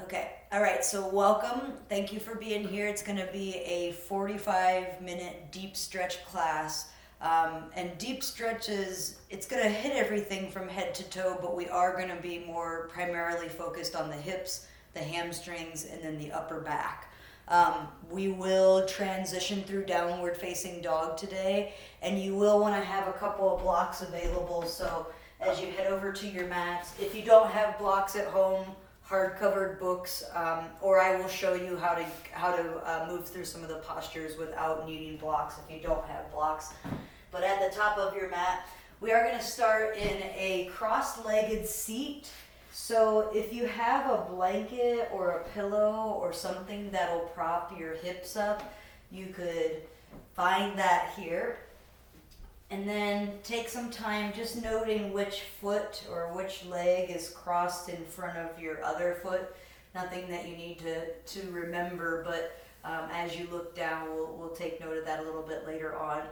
Okay. All right. So, welcome. Thank you for being here. It's going to be a 45-minute deep stretch class. And deep stretches, it's going to hit everything from head to toe, but we are going to be more primarily focused on the hips, the hamstrings, and then the upper back. We will transition through downward facing dog today, and you will want to have a couple of blocks available. So, as you head over to your mats, if you don't have blocks at home, hard-covered books, or I will show you how to move through some of the postures without needing blocks if you don't have blocks. But at the top of your mat, we are going to start in a cross-legged seat. So if you have a blanket or a pillow or something that'll prop your hips up, you could find that here. And then take some time just noting which foot or which leg is crossed in front of your other foot. Nothing that you need to remember, but as you look down, we'll take note of that a little bit later on.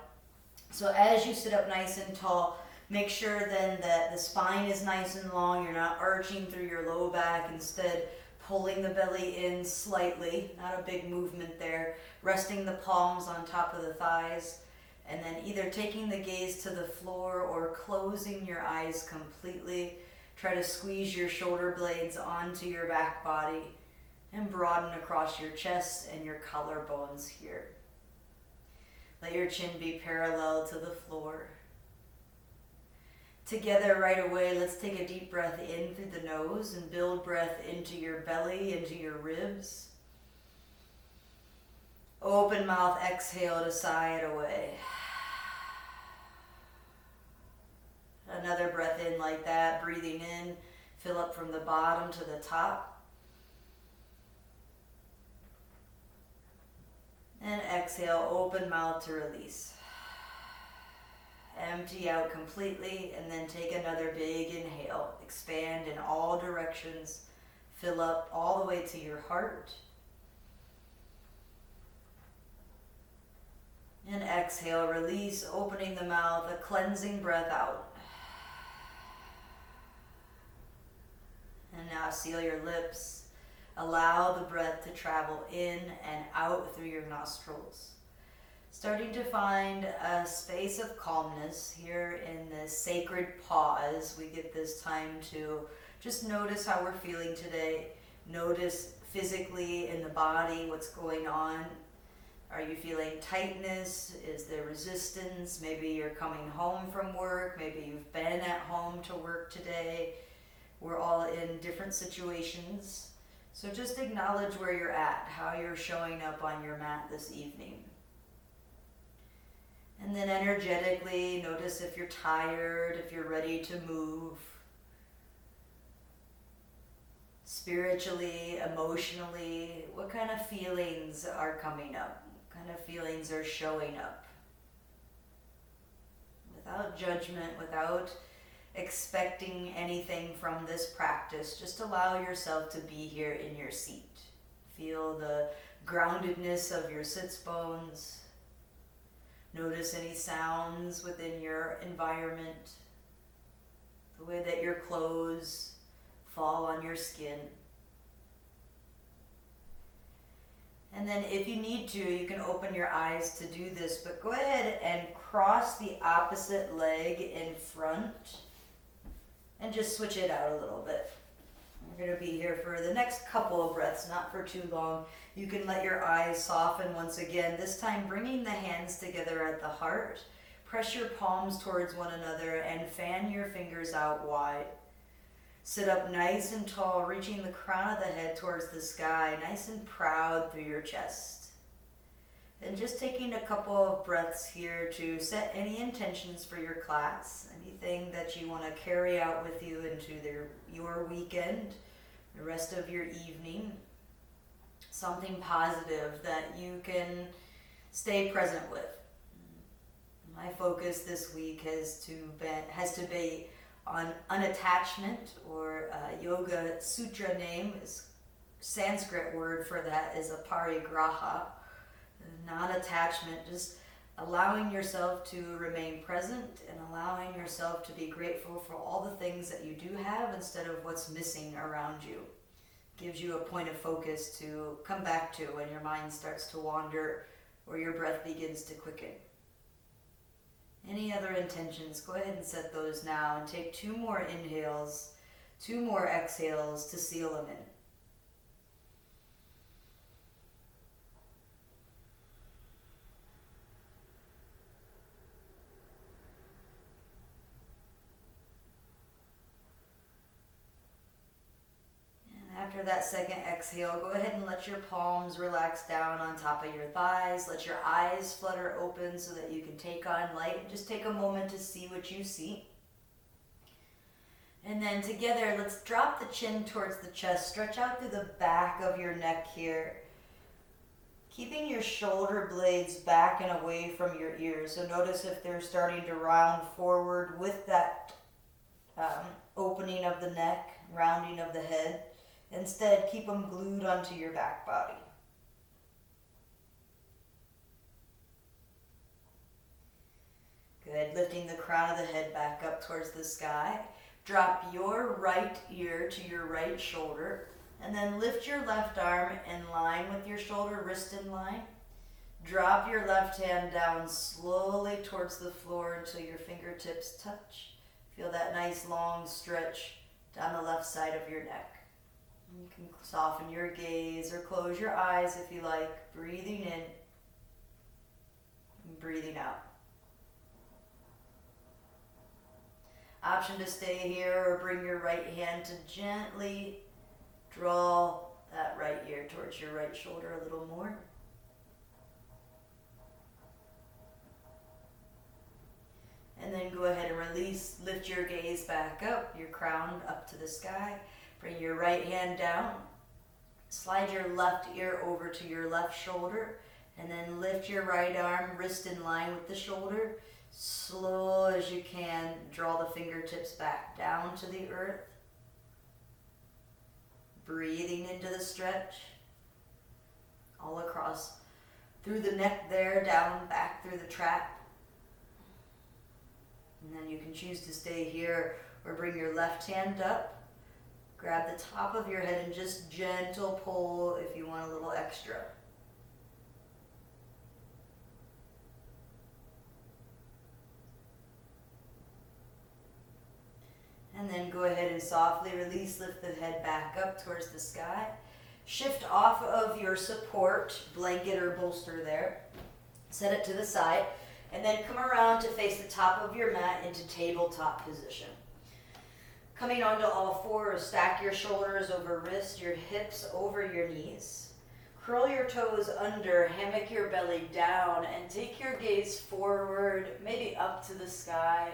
So as you sit up nice and tall, make sure then that the spine is nice and long. You're not arching through your low back. Instead, pulling the belly in slightly, not a big movement there. Resting the palms on top of the thighs. And then either taking the gaze to the floor or closing your eyes completely. Try to squeeze your shoulder blades onto your back body and broaden across your chest and your collarbones here. Let your chin be parallel to the floor. Together right away, let's take a deep breath in through the nose and build breath into your belly, into your ribs. Open mouth, exhale to sigh it away. Another breath in like that, breathing in, fill up from the bottom to the top. And exhale, open mouth to release. Empty out completely and then take another big inhale. Expand in all directions. Fill up all the way to your heart. And exhale, release, opening the mouth, a cleansing breath out. And now seal your lips. Allow the breath to travel in and out through your nostrils. Starting to find a space of calmness here in this sacred pause. We get this time to just notice how we're feeling today. Notice physically in the body what's going on. Are you feeling tightness? Is there resistance? Maybe you're coming home from work. Maybe you've been at home to work today. We're all in different situations. So just acknowledge where you're at, how you're showing up on your mat this evening. And then energetically, notice if you're tired, if you're ready to move. Spiritually, emotionally, what kind of feelings are coming up? What kind of feelings are showing up? Without judgment, without expecting anything from this practice, just allow yourself to be here in your seat. Feel the groundedness of your sits bones. Notice any sounds within your environment, the way that your clothes fall on your skin. And then if you need to, you can open your eyes to do this, but go ahead and cross the opposite leg in front and just switch it out a little bit. We're going to be here for the next couple of breaths, not for too long. You can let your eyes soften once again, this time bringing the hands together at the heart. Press your palms towards one another and fan your fingers out wide. Sit up nice and tall, reaching the crown of the head towards the sky, nice and proud through your chest. And just taking a couple of breaths here to set any intentions for your class, anything that you want to carry out with you into your weekend, the rest of your evening. Something positive that you can stay present with. My focus this week has to be on unattachment, or yoga sutra name is Sanskrit word for that is aparigraha. Non-attachment, just allowing yourself to remain present and allowing yourself to be grateful for all the things that you do have instead of what's missing around you. Gives you a point of focus to come back to when your mind starts to wander or your breath begins to quicken. Any other intentions, go ahead and set those now and take 2 more inhales, 2 more exhales to seal them in. After that second exhale, go ahead and let your palms relax down on top of your thighs. Let your eyes flutter open so that you can take on light. Just take a moment to see what you see. And then together, let's drop the chin towards the chest. Stretch out through the back of your neck here. Keeping your shoulder blades back and away from your ears. So notice if they're starting to round forward with that opening of the neck, rounding of the head. Instead, keep them glued onto your back body. Good. Lifting the crown of the head back up towards the sky. Drop your right ear to your right shoulder. And then lift your left arm in line with your shoulder, wrist in line. Drop your left hand down slowly towards the floor until your fingertips touch. Feel that nice long stretch down the left side of your neck. You can soften your gaze or close your eyes if you like, breathing in and breathing out. Option to stay here or bring your right hand to gently draw that right ear towards your right shoulder a little more. And then go ahead and release, lift your gaze back up, your crown up to the sky. Bring your right hand down, slide your left ear over to your left shoulder, and then lift your right arm, wrist in line with the shoulder. Slow as you can, draw the fingertips back down to the earth. Breathing into the stretch, all across, through the neck there, down, back through the trap. And then you can choose to stay here or bring your left hand up. Grab the top of your head and just gentle pull if you want a little extra. And then go ahead and softly release, lift the head back up towards the sky. Shift off of your support blanket or bolster there. Set it to the side. And then come around to face the top of your mat into tabletop position. Coming onto all fours, stack your shoulders over wrists, your hips over your knees. Curl your toes under, hammock your belly down, and take your gaze forward, maybe up to the sky.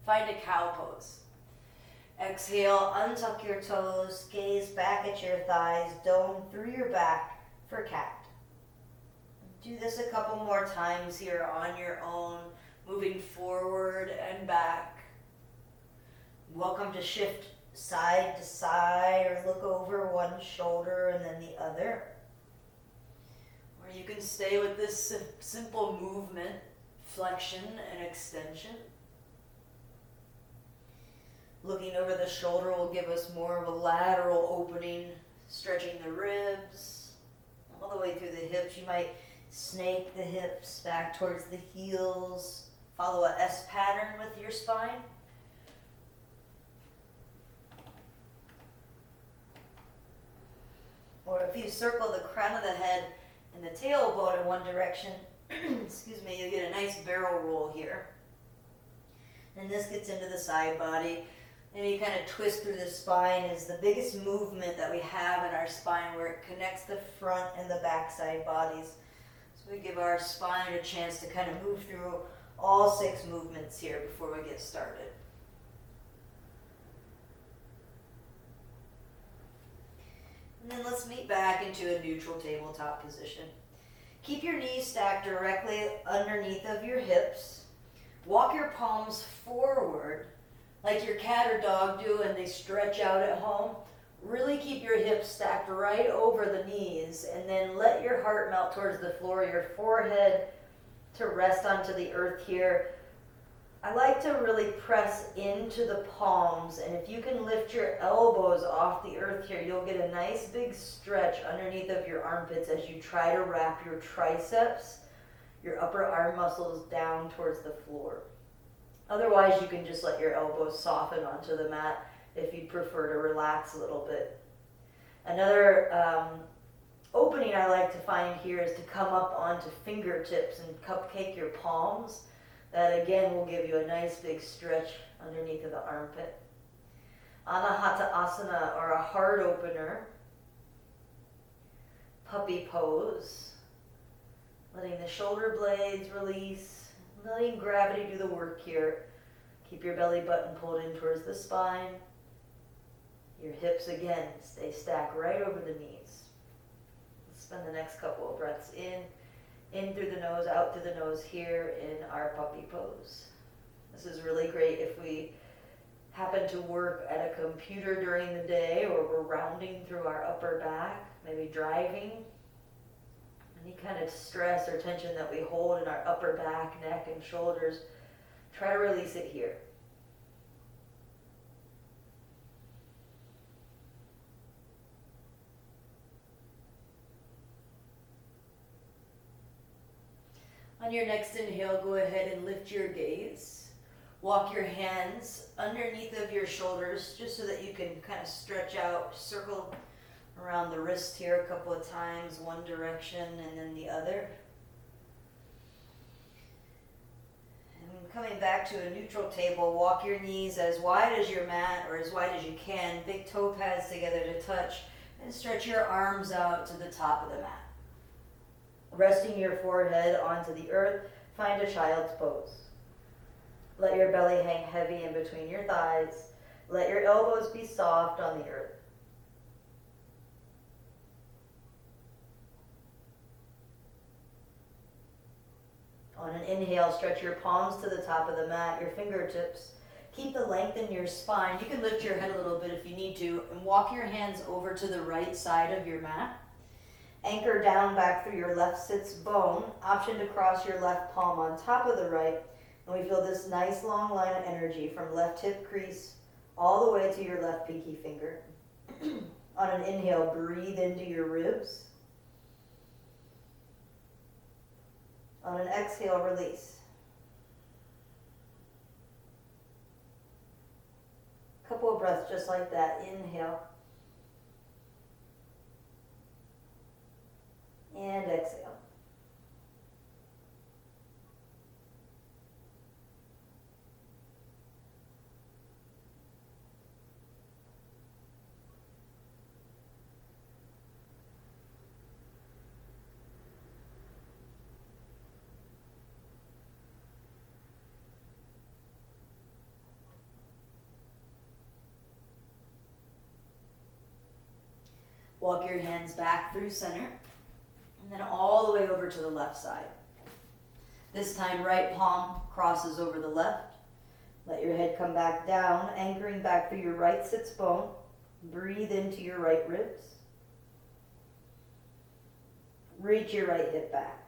Find a cow pose. Exhale, untuck your toes, gaze back at your thighs, dome through your back for cat. Do this a couple more times here on your own, moving forward and back. Welcome to shift side to side or look over one shoulder and then the other. Or you can stay with this simple movement, flexion and extension. Looking over the shoulder will give us more of a lateral opening, stretching the ribs all the way through the hips. You might snake the hips back towards the heels. Follow a S pattern with your spine. Or if you circle the crown of the head and the tailbone in one direction, excuse me, you get a nice barrel roll here. And this gets into the side body. And you kind of twist through the spine is the biggest movement that we have in our spine, where it connects the front and the back side bodies. So we give our spine a chance to kind of move through all 6 movements here before we get started. And then let's meet back into a neutral tabletop position. Keep your knees stacked directly underneath of your hips. Walk your palms forward like your cat or dog do and they stretch out at home. Really keep your hips stacked right over the knees, and then let your heart melt towards the floor, your forehead to rest onto the earth here. I like to really press into the palms, and if you can lift your elbows off the earth here, you'll get a nice big stretch underneath of your armpits as you try to wrap your triceps, your upper arm muscles down towards the floor. Otherwise, you can just let your elbows soften onto the mat if you prefer to relax a little bit. Another opening I like to find here is to come up onto fingertips and cupcake your palms. That again will give you a nice big stretch underneath of the armpit. Anahata Asana, or a heart opener. Puppy pose. Letting the shoulder blades release. Letting gravity do the work here. Keep your belly button pulled in towards the spine. Your hips again stay stacked right over the knees. Let's spend the next couple of breaths in through the nose, out through the nose here in our puppy pose. This is really great if we happen to work at a computer during the day, or we're rounding through our upper back, maybe driving. Any kind of stress or tension that we hold in our upper back, neck, and shoulders, try to release it here. On your next inhale, go ahead and lift your gaze. Walk your hands underneath of your shoulders just so that you can kind of stretch out, circle around the wrist here a couple of times, one direction and then the other. And coming back to a neutral table, walk your knees as wide as your mat or as wide as you can, big toe pads together to touch, and stretch your arms out to the top of the mat. Resting your forehead onto the earth, find a child's pose. Let your belly hang heavy in between your thighs. Let your elbows be soft on the earth. On an inhale, stretch your palms to the top of the mat, your fingertips. Keep the length in your spine. You can lift your head a little bit if you need to, and walk your hands over to the right side of your mat. Anchor down back through your left sits bone. Option to cross your left palm on top of the right. And we feel this nice long line of energy from left hip crease all the way to your left pinky finger. On an inhale, breathe into your ribs. On an exhale, release. Couple of breaths just like that. Inhale. And exhale. Walk your hands back through center. And then all the way over to the left side. This time, right palm crosses over the left. Let your head come back down, anchoring back through your right sits bone. Breathe into your right ribs. Reach your right hip back.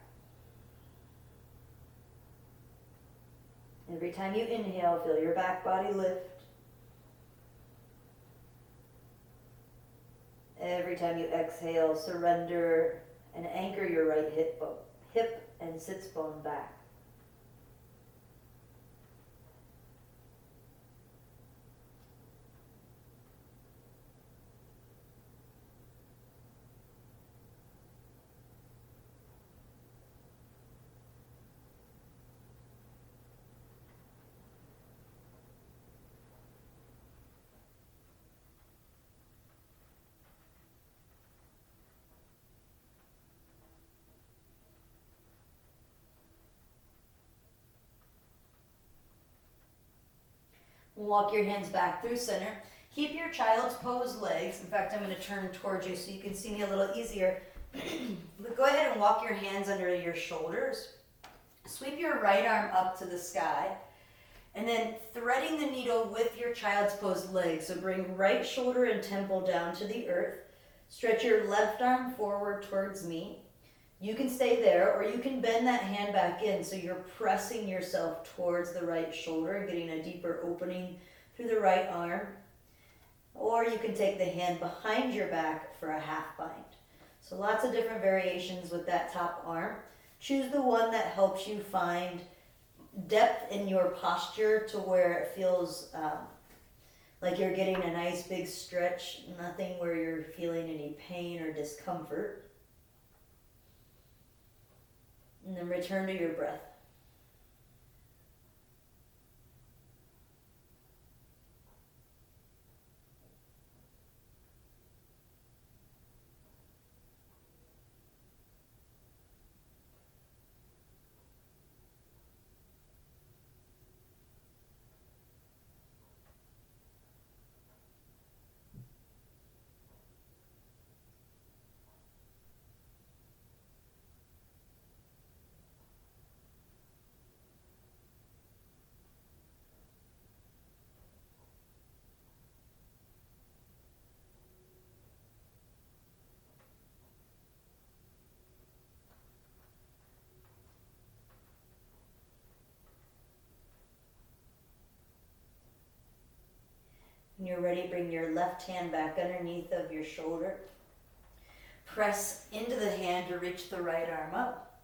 Every time you inhale, feel your back body lift. Every time you exhale, surrender and anchor your right hip and sits bone back. Walk your hands back through center. Keep your child's pose legs. In fact, I'm going to turn towards you so you can see me a little easier. But go ahead and walk your hands under your shoulders. Sweep your right arm up to the sky. And then threading the needle with your child's pose legs. So bring right shoulder and temple down to the earth. Stretch your left arm forward towards me. You can stay there, or you can bend that hand back in so you're pressing yourself towards the right shoulder and getting a deeper opening through the right arm. Or you can take the hand behind your back for a half bind. So lots of different variations with that top arm. Choose the one that helps you find depth in your posture to where it feels like you're getting a nice big stretch, nothing where you're feeling any pain or discomfort. And then return to your breath. When you're ready, bring your left hand back underneath of your shoulder. Press into the hand to reach the right arm up,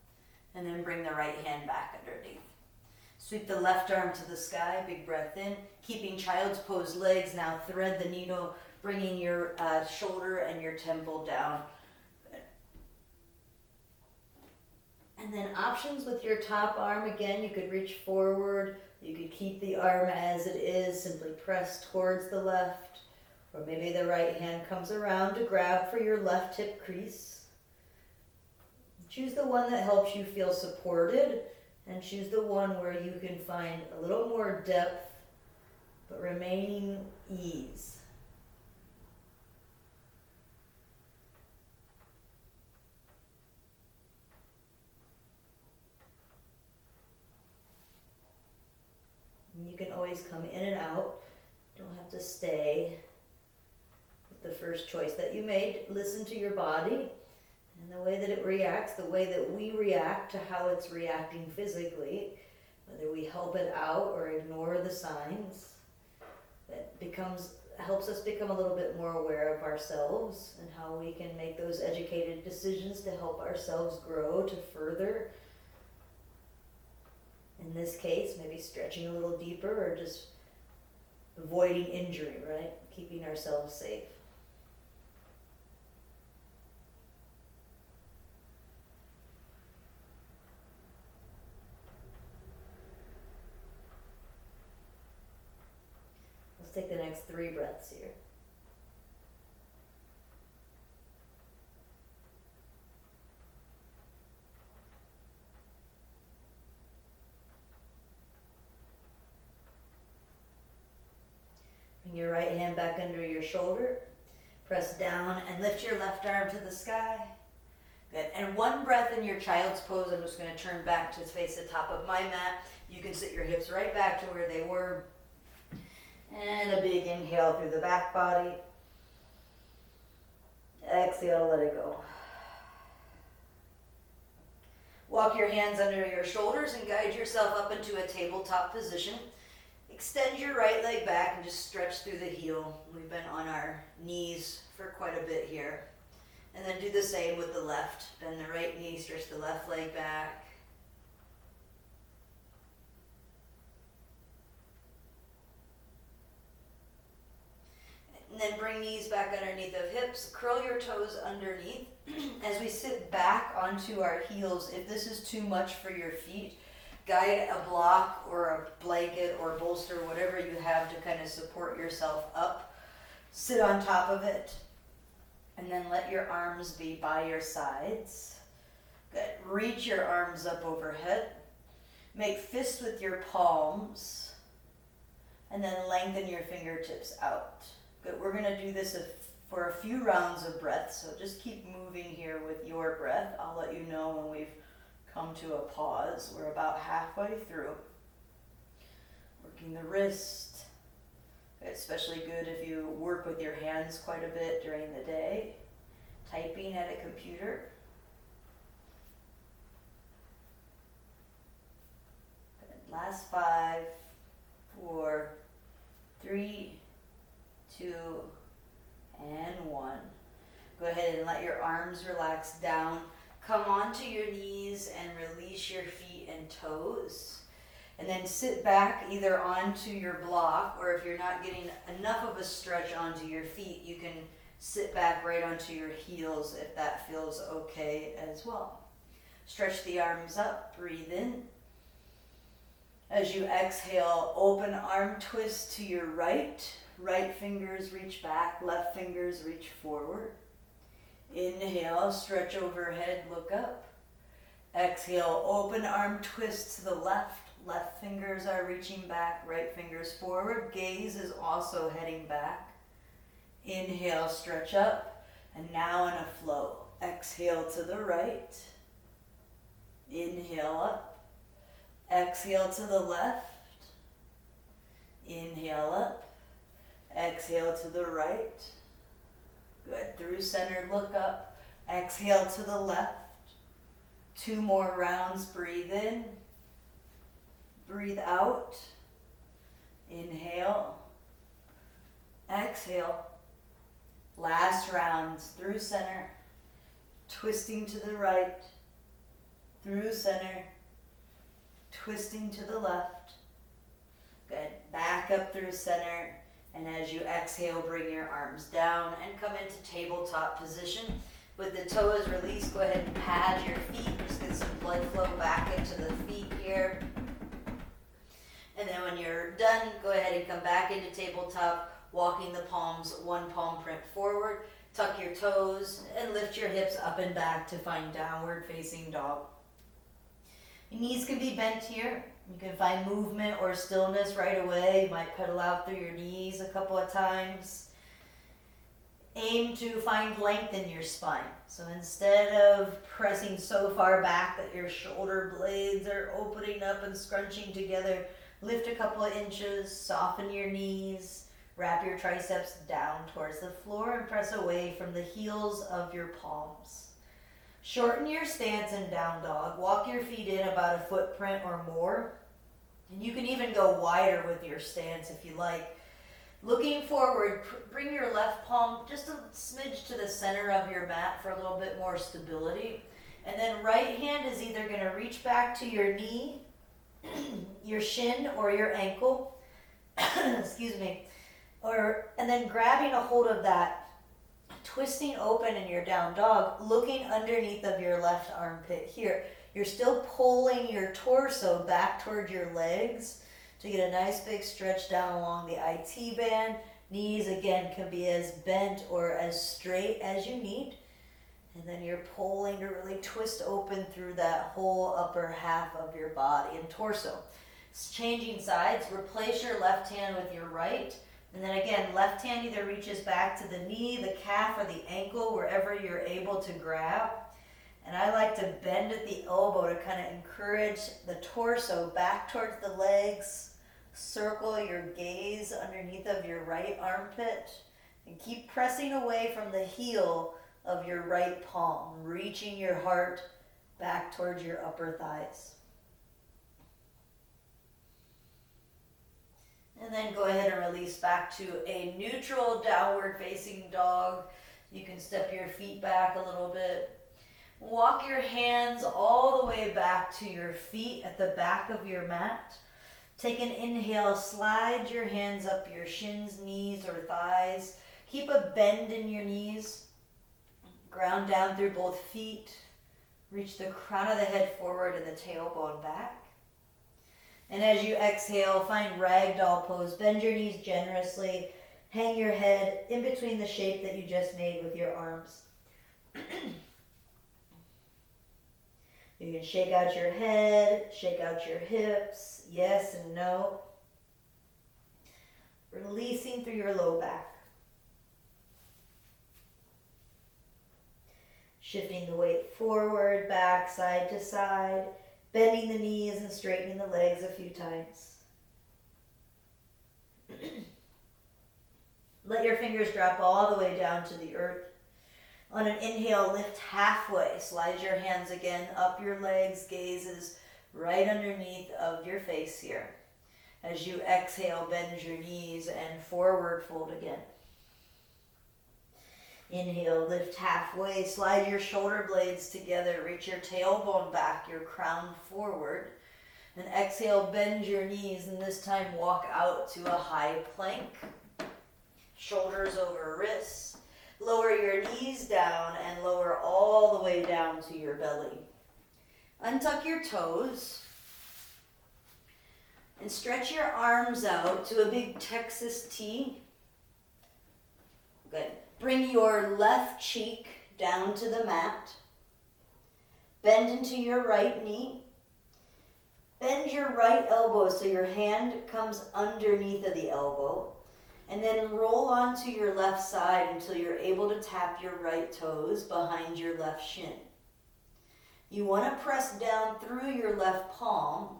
and then bring the right hand back underneath. Sweep the left arm to the sky, big breath in. Keeping child's pose legs, now thread the needle, bringing your shoulder and your temple down. And then options with your top arm, again, you could reach forward, you could keep the arm as it is, simply press towards the left, or maybe the right hand comes around to grab for your left hip crease. Choose the one that helps you feel supported, and choose the one where you can find a little more depth, but remaining ease. And you can always come in and out. Don't have to stay with the first choice that you made. Listen to your body and the way that it reacts, the way that we react to how it's reacting physically, whether we help it out or ignore the signs. That helps us become a little bit more aware of ourselves and how we can make those educated decisions to help ourselves grow to further. In this case, maybe stretching a little deeper or just avoiding injury, right? Keeping ourselves safe. Let's take the next 3 breaths here. Bring your right hand back under your shoulder. Press down and lift your left arm to the sky. Good. And 1 breath in your child's pose. I'm just going to turn back to face the top of my mat. You can sit your hips right back to where they were. And a big inhale through the back body. Exhale, let it go. Walk your hands under your shoulders and guide yourself up into a tabletop position. Extend your right leg back and just stretch through the heel. We've been on our knees for quite a bit here. And then do the same with the left. Bend the right knee, stretch the left leg back. And then bring knees back underneath of hips. Curl your toes underneath. As we sit back onto our heels, if this is too much for your feet, guide a block or a blanket or bolster, whatever you have to kind of support yourself up. Sit on top of it. And then let your arms be by your sides. Good. Reach your arms up overhead. Make fists with your palms. And then lengthen your fingertips out. Good. We're going to do this for a few rounds of breath. So just keep moving here with your breath. I'll let you know when we've come to a pause. We're about halfway through. Working the wrist. Especially good if you work with your hands quite a bit during the day. Typing at a computer. Last 5, 4, 3, 2, and 1. Go ahead and let your arms relax down. Come onto your knees and release your feet and toes. And then sit back either onto your block, or if you're not getting enough of a stretch onto your feet, you can sit back right onto your heels if that feels okay as well. Stretch the arms up, breathe in. As you exhale, open arm twist to your right. Right fingers reach back, left fingers reach forward. Inhale, stretch overhead, look up. Exhale, open arm twist to the left. Left fingers are reaching back, right fingers forward. Gaze is also heading back. Inhale, stretch up, and now in a flow. Exhale to the right. Inhale up. Exhale to the left. Inhale up. Exhale to the right. Good. Through center, look up. Exhale to the left. 2 more rounds. Breathe in. Breathe out. Inhale. Exhale. Last rounds. Through center. Twisting to the right. Through center. Twisting to the left. Good. Back up through center. And as you exhale, bring your arms down and come into tabletop position. With the toes released, go ahead and pad your feet. Just get some blood flow back into the feet here. And then when you're done, go ahead and come back into tabletop, walking the palms 1 palm print forward. Tuck your toes and lift your hips up and back to find downward facing dog. Your knees can be bent here. You can find movement or stillness right away. You might pedal out through your knees a couple of times. Aim to find length in your spine. So instead of pressing so far back that your shoulder blades are opening up and scrunching together, lift a couple of inches, soften your knees, wrap your triceps down towards the floor and press away from the heels of your palms. Shorten your stance in down dog. Walk your feet in about a footprint or more. And you can even go wider with your stance if you like. Looking forward, bring your left palm just a smidge to the center of your mat for a little bit more stability. And then right hand is either going to reach back to your knee, your shin, or your ankle. Excuse me. And then grabbing a hold of that, twisting open in your down dog, looking underneath of your left armpit here. You're still pulling your torso back toward your legs to get a nice big stretch down along the IT band. Knees, again, can be as bent or as straight as you need. And then you're pulling to really twist open through that whole upper half of your body and torso. Changing sides, replace your left hand with your right. And then again, left hand either reaches back to the knee, the calf, or the ankle, wherever you're able to grab. And I like to bend at the elbow to kind of encourage the torso back towards the legs. Circle your gaze underneath of your right armpit. And keep pressing away from the heel of your right palm, reaching your heart back towards your upper thighs. And then go ahead and release back to a neutral downward facing dog. You can step your feet back a little bit. Walk your hands all the way back to your feet at the back of your mat. Take an inhale, slide your hands up your shins, knees, or thighs. Keep a bend in your knees. Ground down through both feet. Reach the crown of the head forward and the tailbone back. And as you exhale, find ragdoll pose. Bend your knees generously. Hang your head in between the shape that you just made with your arms. You can shake out your head, shake out your hips, yes and no. Releasing through your low back. Shifting the weight forward, back, side to side. Bending the knees and straightening the legs a few times. Let your fingers drop all the way down to the earth. On an inhale, lift halfway. Slide your hands again up your legs. Gaze is right underneath of your face here. As you exhale, bend your knees and forward fold again. Inhale, lift halfway, slide your shoulder blades together, reach your tailbone back, your crown forward. And exhale, bend your knees, and this time walk out to a high plank. Shoulders over wrists. Lower your knees down and lower all the way down to your belly. Untuck your toes. And stretch your arms out to a big Texas T. Good. Bring your left cheek down to the mat. Bend into your right knee. Bend your right elbow so your hand comes underneath of the elbow. And then roll onto your left side until you're able to tap your right toes behind your left shin. You want to press down through your left palm,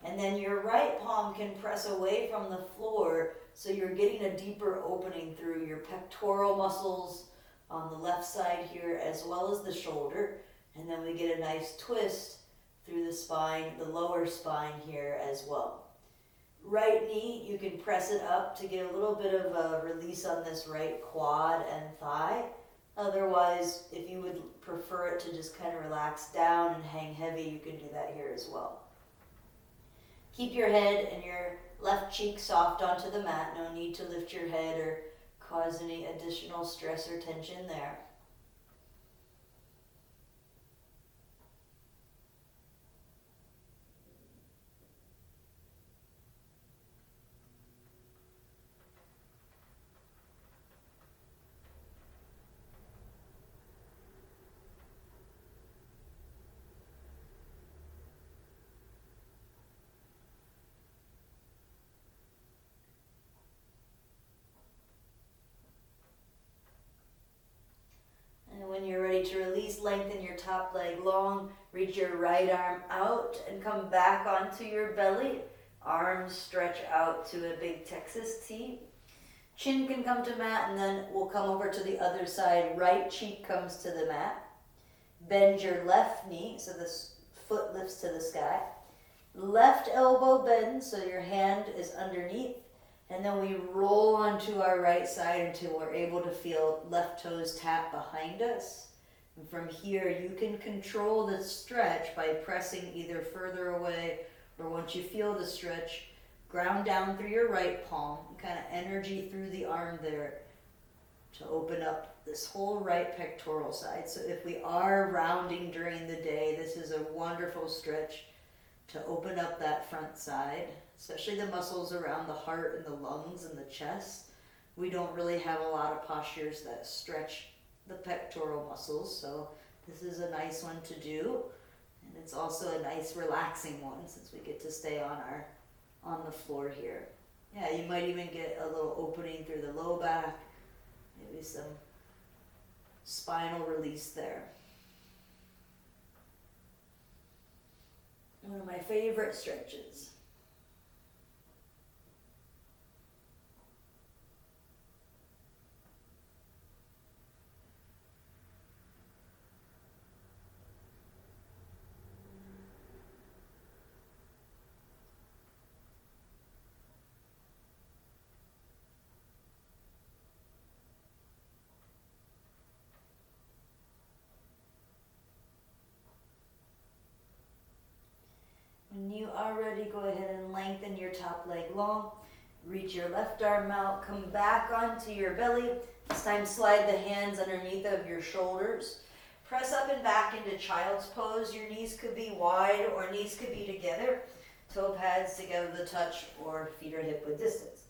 and then your right palm can press away from the floor so you're getting a deeper opening through your pectoral muscles on the left side here as well as the shoulder. And then we get a nice twist through the spine, the lower spine here as well. Right knee, you can press it up to get a little bit of a release on this right quad and thigh. Otherwise, if you would prefer it to just kind of relax down and hang heavy, you can do that here as well. Keep your head and your left cheek soft onto the mat. No need to lift your head or cause any additional stress or tension there. When you're ready to release, lengthen your top leg long, reach your right arm out and come back onto your belly. Arms stretch out to a big Texas T. Chin can come to mat, and then we'll come over to the other side. Right cheek comes to the mat. Bend your left knee so the foot lifts to the sky. Left elbow bends so your hand is underneath. And then we roll onto our right side until we're able to feel left toes tap behind us. And from here, you can control the stretch by pressing either further away or once you feel the stretch, ground down through your right palm, kind of energy through the arm there to open up this whole right pectoral side. So if we are rounding during the day, this is a wonderful stretch to open up that front side, especially the muscles around the heart and the lungs and the chest. We don't really have a lot of postures that stretch the pectoral muscles, so this is a nice one to do. And it's also a nice relaxing one since we get to stay on the floor here. Yeah, you might even get a little opening through the low back, maybe some spinal release there. One of my favorite stretches. When you are ready, go ahead and lengthen your top leg long. Reach your left arm out, come back onto your belly. This time slide the hands underneath of your shoulders. Press up and back into child's pose. Your knees could be wide or knees could be together. Toe pads together to touch or feet are hip width distance.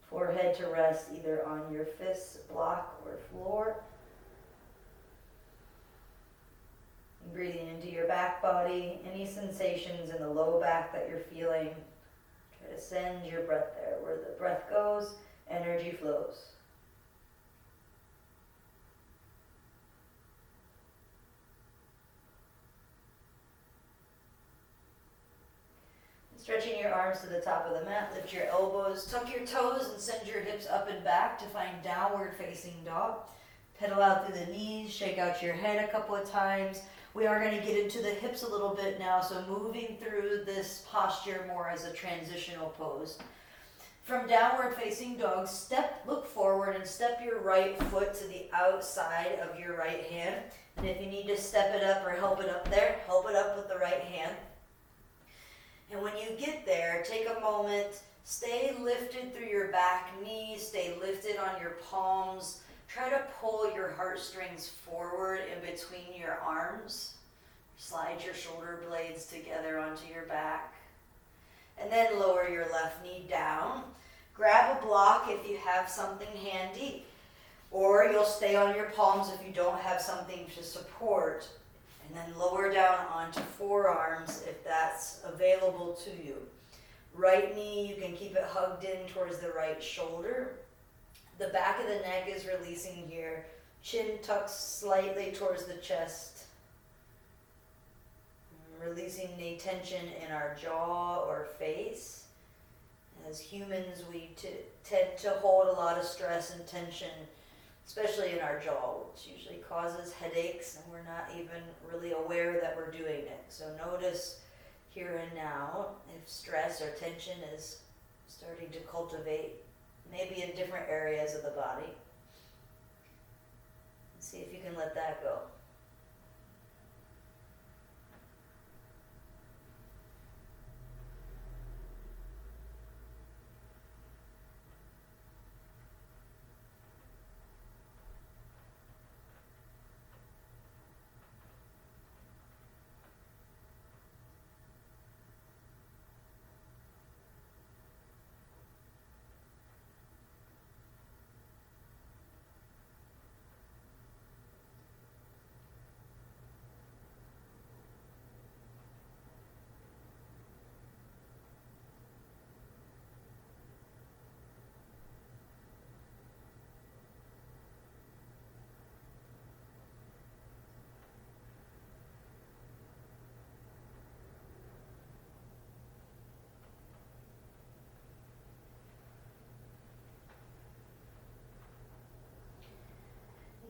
Forehead to rest either on your fists, block, or floor. Breathing into your back body, any sensations in the low back that you're feeling. Try to send your breath there. Where the breath goes, energy flows. Stretching your arms to the top of the mat, lift your elbows, tuck your toes, and send your hips up and back to find downward facing dog. Pedal out through the knees, shake out your head a couple of times. We are going to get into the hips a little bit now, so moving through this posture more as a transitional pose. From downward facing dog, look forward and step your right foot to the outside of your right hand. And if you need to step it up or help it up there, help it up with the right hand. And when you get there, take a moment, stay lifted through your back knee, stay lifted on your palms. Try to pull your heartstrings forward in between your arms. Slide your shoulder blades together onto your back. And then lower your left knee down. Grab a block if you have something handy, or you'll stay on your palms if you don't have something to support. And then lower down onto forearms if that's available to you. Right knee, you can keep it hugged in towards the right shoulder. The back of the neck is releasing here. Chin tucks slightly towards the chest. Releasing any tension in our jaw or face. As humans, we tend to hold a lot of stress and tension, especially in our jaw, which usually causes headaches, and we're not even really aware that we're doing it. So notice here and now if stress or tension is starting to cultivate, maybe in different areas of the body. See if you can let that go.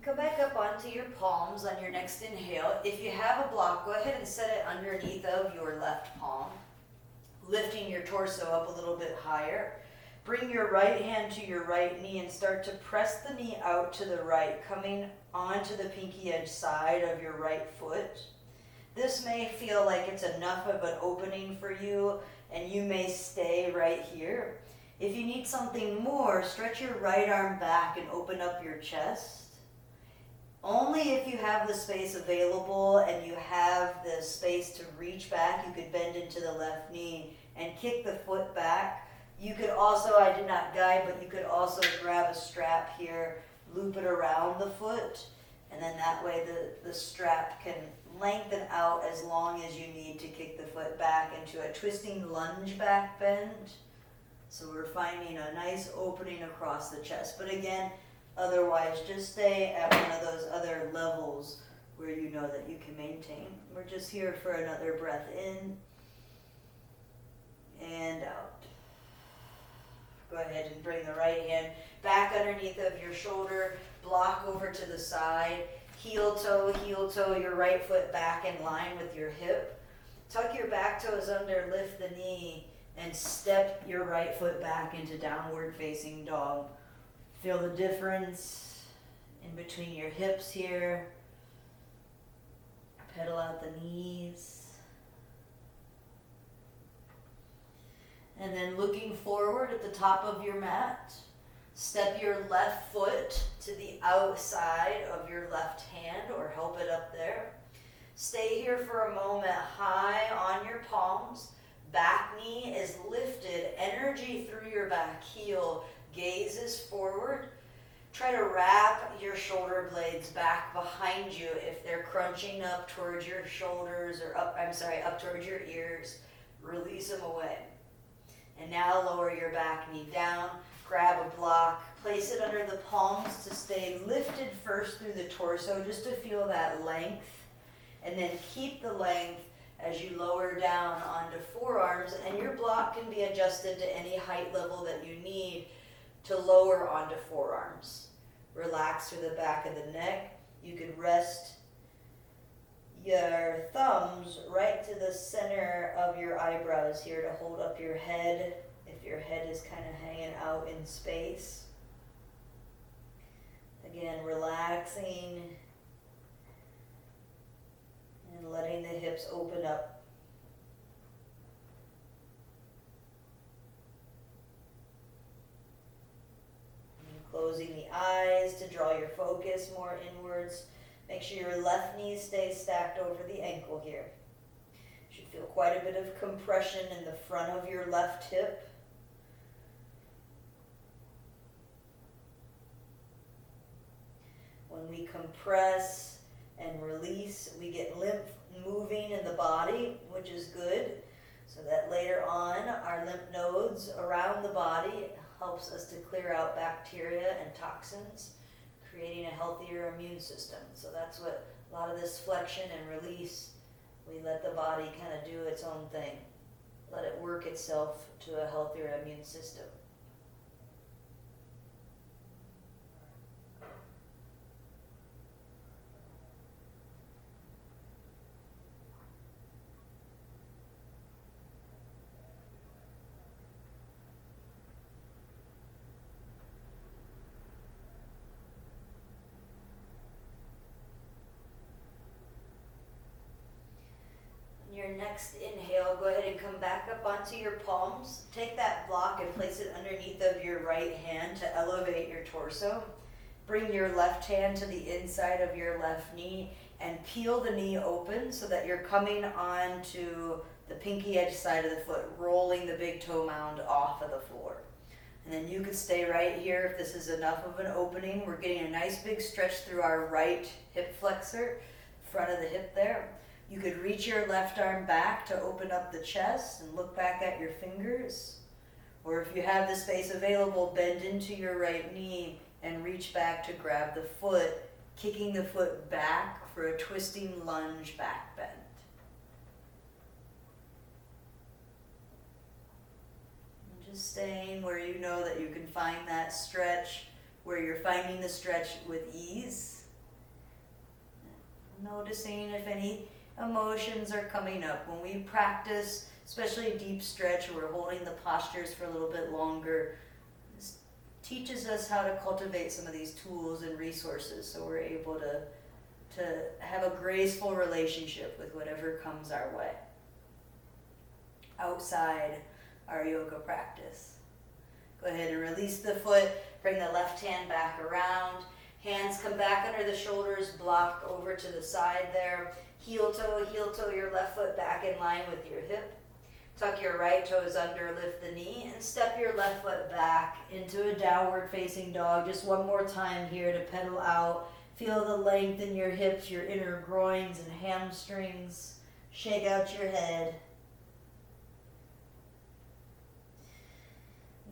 Come back up onto your palms on your next inhale. If you have a block, go ahead and set it underneath of your left palm, lifting your torso up a little bit higher. Bring your right hand to your right knee and start to press the knee out to the right, coming onto the pinky edge side of your right foot. This may feel like it's enough of an opening for you, and you may stay right here. If you need something more, stretch your right arm back and open up your chest. Only if you have the space available and you have the space to reach back, you could bend into the left knee and kick the foot back. You could also, I did not guide, but you could also grab a strap here, loop it around the foot, and then that way the strap can lengthen out as long as you need to kick the foot back into a twisting lunge back bend. So we're finding a nice opening across the chest. But again, otherwise, just stay at one of those other levels where you know that you can maintain. We're just here for another breath in and out. Go ahead and bring the right hand back underneath of your shoulder, block over to the side, heel toe, your right foot back in line with your hip. Tuck your back toes under, lift the knee, and step your right foot back into downward facing dog. Feel the difference in between your hips here. Pedal out the knees. And then looking forward at the top of your mat, step your left foot to the outside of your left hand or help it up there. Stay here for a moment high on your palms. Back knee is lifted, energy through your back heel. Gaze is forward. Try to wrap your shoulder blades back behind you if they're crunching up towards your shoulders or up towards your ears. Release them away. And now lower your back knee down. Grab a block. Place it under the palms to stay lifted first through the torso just to feel that length. And then keep the length as you lower down onto forearms. And your block can be adjusted to any height level that you need to lower onto forearms. Relax through the back of the neck. You could rest your the center of your eyebrows here to hold up your head if your head is kind of hanging out in space. Again, relaxing and letting the hips open up. And closing the eyes to draw your focus more inwards. Make sure your left knee stays stacked over the ankle here. You should feel quite a bit of compression in the front of your left hip. When we compress and release, we get lymph moving in the body, which is good, so that later on our lymph nodes around the body helps us to clear out bacteria and toxins, creating a healthier immune system. So that's what a lot of this flexion and release, we let the body kind of do its own thing. Let it work itself to a healthier immune system. Your next inhale, go ahead and come back up onto your palms. Take that block and place it underneath of your right hand to elevate your torso. Bring your left hand to the inside of your left knee and peel the knee open so that you're coming onto the pinky edge side of the foot, rolling the big toe mound off of the floor. And then you could stay right here if this is enough of an opening. We're getting a nice big stretch through our right hip flexor, front of the hip there. You could reach your left arm back to open up the chest and look back at your fingers. Or if you have the space available, bend into your right knee and reach back to grab the foot, kicking the foot back for a twisting lunge back bend. And just staying where you know that you can find that stretch, where you're finding the stretch with ease. Noticing if any emotions are coming up. When we practice, especially a deep stretch, where we're holding the postures for a little bit longer, this teaches us how to cultivate some of these tools and resources so we're able to have a graceful relationship with whatever comes our way outside our yoga practice. Go ahead and release the foot, bring the left hand back around, hands come back under the shoulders, block over to the side there. Heel toe, your left foot back in line with your hip. Tuck your right toes under, lift the knee, and step your left foot back into a downward facing dog. Just one more time here to pedal out. Feel the length in your hips, your inner groins and hamstrings. Shake out your head.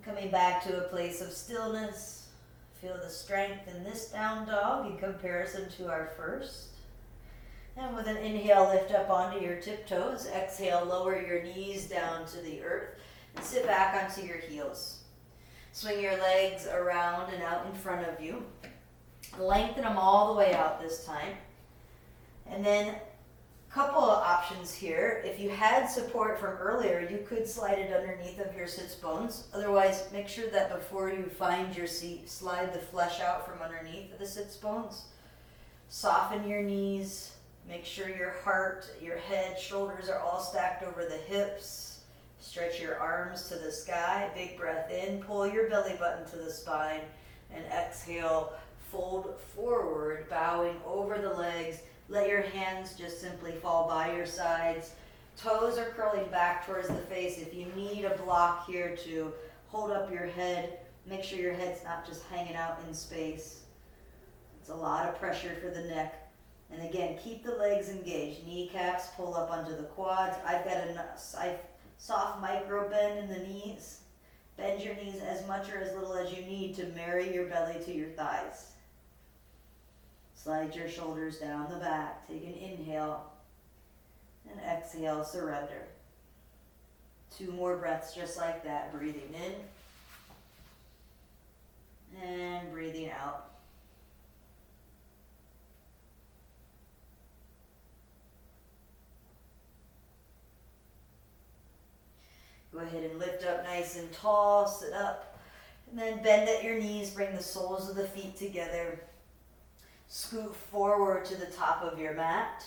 Coming back to a place of stillness. Feel the strength in this down dog in comparison to our first. And with an inhale, lift up onto your tiptoes. Exhale, lower your knees down to the earth and sit back onto your heels. Swing your legs around and out in front of you. Lengthen them all the way out this time. And then a couple of options here. If you had support from earlier, you could slide it underneath of your sits bones. Otherwise, make sure that before you find your seat, slide the flesh out from underneath of the sits bones. Soften your knees. Make sure your heart, your head, shoulders are all stacked over the hips. Stretch your arms to the sky. Big breath in. Pull your belly button to the spine. And exhale, fold forward, bowing over the legs. Let your hands just simply fall by your sides. Toes are curling back towards the face. If you need a block here to hold up your head, make sure your head's not just hanging out in space. It's a lot of pressure for the neck. And again, keep the legs engaged. Kneecaps pull up onto the quads. I've got a soft micro bend in the knees. Bend your knees as much or as little as you need to marry your belly to your thighs. Slide your shoulders down the back. Take an inhale and exhale, surrender. 2 more breaths just like that. Breathing in and breathing out. Go ahead and lift up nice and tall, sit up, and then bend at your knees, bring the soles of the feet together. Scoot forward to the top of your mat.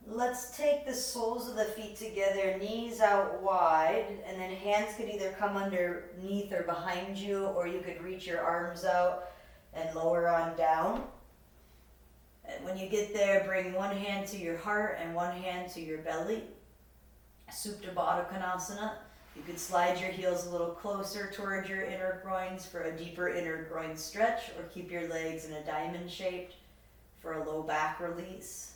Let's take the soles of the feet together, knees out wide, and then hands could either come underneath or behind you, or you could reach your arms out and lower on down. And when you get there, bring one hand to your heart and one hand to your belly. Supta Baddha Konasana. You could slide your heels a little closer towards your inner groins for a deeper inner groin stretch, or keep your legs in a diamond shape for a low back release.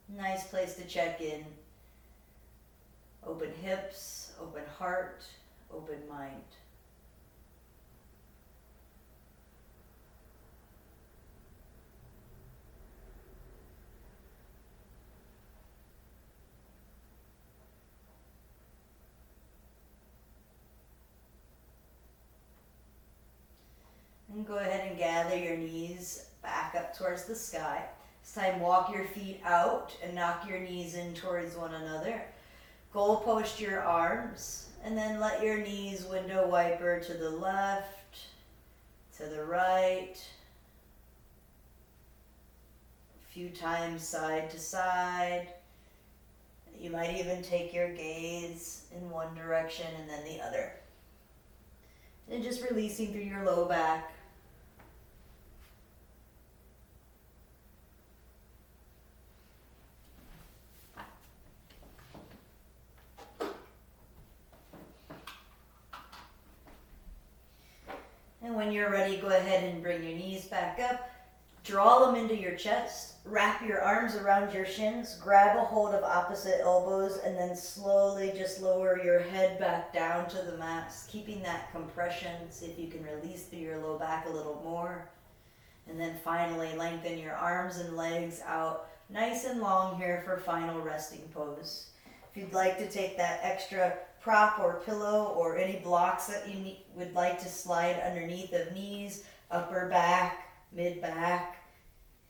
Nice place to check in. Open hips, open heart, open mind. And go ahead and gather your knees back up towards the sky. This time walk your feet out and knock your knees in towards one another. Goal post your arms and then let your knees window wiper to the left, to the right. A few times side to side. You might even take your gaze in one direction and then the other. And just releasing through your low back. And when you're ready, go ahead and bring your knees back up. Draw them into your chest. Wrap your arms around your shins. Grab a hold of opposite elbows and then slowly just lower your head back down to the mat, keeping that compression. See if you can release through your low back a little more. And then finally lengthen your arms and legs out nice and long here for final resting pose. If you'd like to take that extra prop or pillow or any blocks that you would like to slide underneath of knees, upper back, mid back.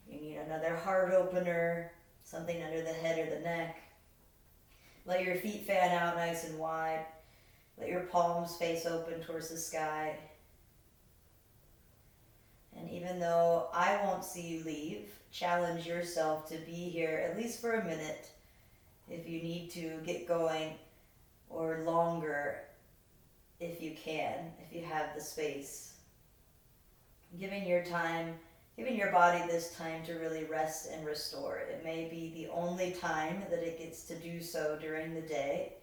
You need another heart opener, something under the head or the neck. Let your feet fan out nice and wide. Let your palms face open towards the sky. And even though I won't see you leave, challenge yourself to be here at least for a minute if you need to get going, or longer if you can, if you have the space. Giving your body this time to really rest and restore. It may be the only time that it gets to do so during the day.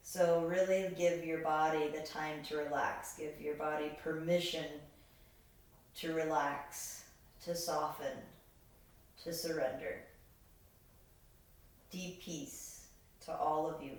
So really give your body the time to relax. Give your body permission to relax, to soften, to surrender. Deep peace to all of you.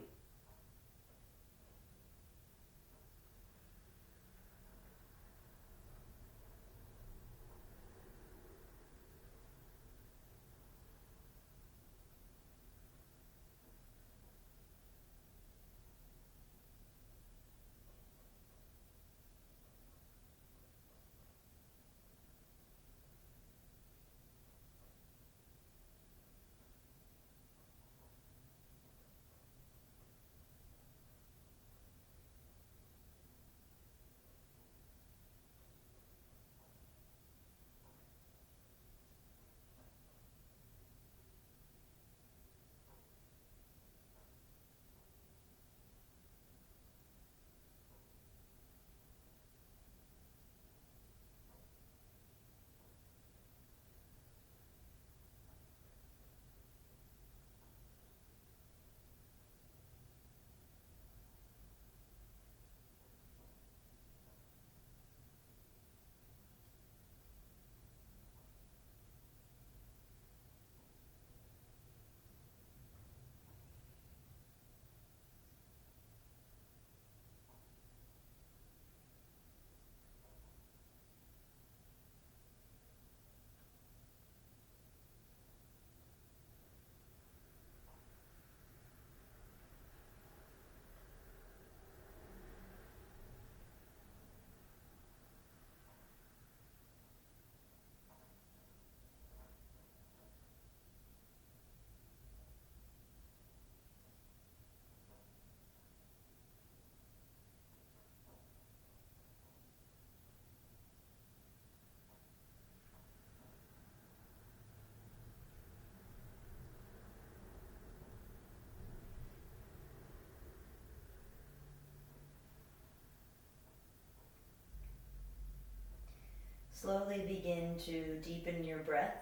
Slowly begin to deepen your breath.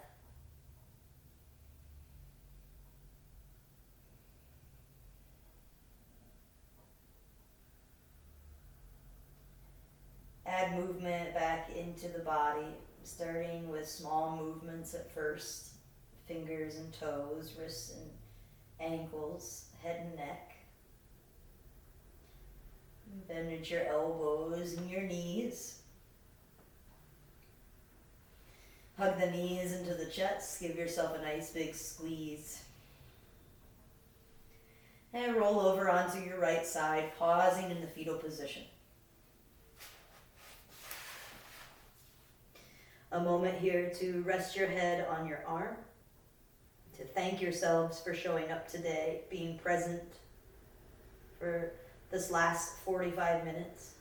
Add movement back into the body, starting with small movements at first. Fingers and toes, wrists and ankles, head and neck. Bend at your elbows and your knees. Hug the knees into the chest. Give yourself a nice big squeeze. And roll over onto your right side, pausing in the fetal position. A moment here to rest your head on your arm, to thank yourselves for showing up today, being present for this last 45 minutes.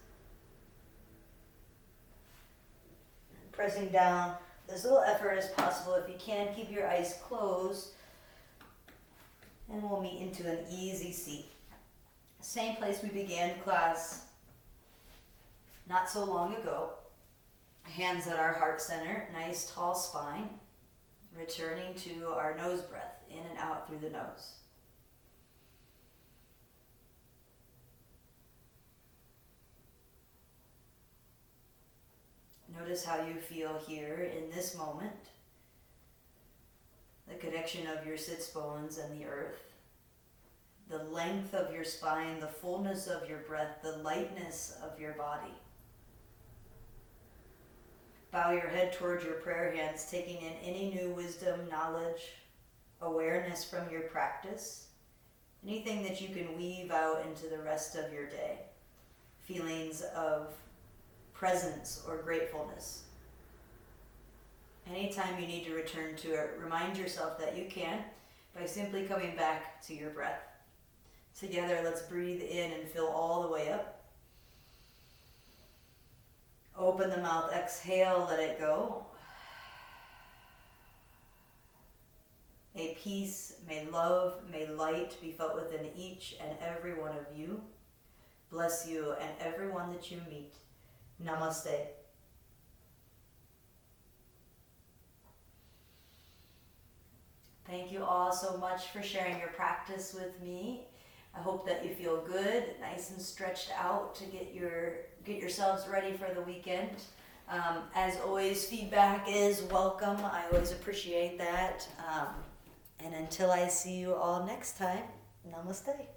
Pressing down as little effort as possible. If you can, keep your eyes closed, and we'll meet into an easy seat. Same place we began class not so long ago. Hands at our heart center, nice tall spine, returning to our nose breath, in and out through the nose. Notice how you feel here in this moment, the connection of your sits bones and the earth, the length of your spine, the fullness of your breath, the lightness of your body. Bow your head towards your prayer hands, taking in any new wisdom, knowledge, awareness from your practice, anything that you can weave out into the rest of your day. Feelings of presence or gratefulness. Anytime you need to return to it, remind yourself that you can by simply coming back to your breath. Together, let's breathe in and fill all the way up. Open the mouth, exhale, let it go. May peace, may love, may light be felt within each and every one of you. Bless you and everyone that you meet. Namaste. Thank you all so much for sharing your practice with me. I hope that you feel good, nice and stretched out to get yourselves ready for the weekend. As always, feedback is welcome. I always appreciate that. And until I see you all next time, namaste.